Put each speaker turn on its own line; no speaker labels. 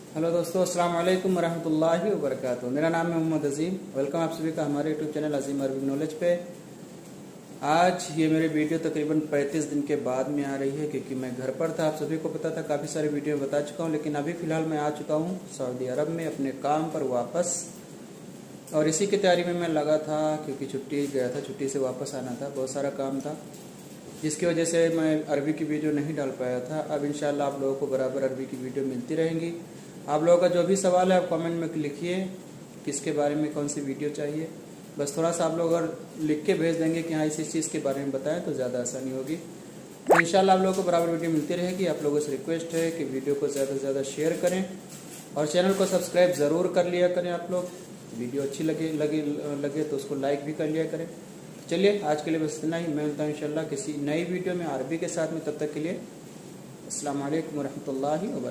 Hello दोस्तों, अस्सलाम वालेकुम रहमतुल्लाहि व बरकातुहू। मेरा नाम है मोहम्मद अजीम। वेलकम आप सभी का हमारे यूट्यूब चैनल अजीम अरबिक नॉलेज पे। आज ये मेरी वीडियो तकरीबन 35 दिन के बाद में आ रही है, क्योंकि मैं घर पर था। आप सभी को पता था, काफ़ी सारी वीडियो बता चुका हूँ, लेकिन अभी फ़िलहाल मैं आ चुका हूँ सऊदी अरब में अपने काम पर वापस। और इसी की तैयारी में मैं लगा था, क्योंकि छुट्टी गया था, छुट्टी से वापस आना था, बहुत सारा काम था, जिसकी वजह से मैं अरबी की वीडियो नहीं डाल पाया था। अब इंशाल्लाह आप लोगों को बराबर अरबी की वीडियो मिलती रहेंगी। आप लोगों का जो भी सवाल है आप कमेंट में लिखिए, किसके बारे में कौन सी वीडियो चाहिए। बस थोड़ा सा आप लोग अगर लिख के भेज देंगे कि हाँ इस चीज़ के बारे में बताएं तो ज़्यादा आसानी होगी। तो इंशाल्लाह आप लोगों को बराबर वीडियो मिलती रहेगी। आप लोगों से रिक्वेस्ट है कि वीडियो को ज़्यादा से ज़्यादा शेयर करें और चैनल को सब्सक्राइब ज़रूर कर लिया करें। आप लोग वीडियो अच्छी लगे तो उसको लाइक भी कर लिया करें। चलिए आज के लिए बस इतना ही। मैं मिलता हूँ इंशाल्लाह किसी नई वीडियो में अरबी के साथ में। तब तक के लिए अस्सलाम वालेकुम रहमतुल्लाहि व बरकातहू।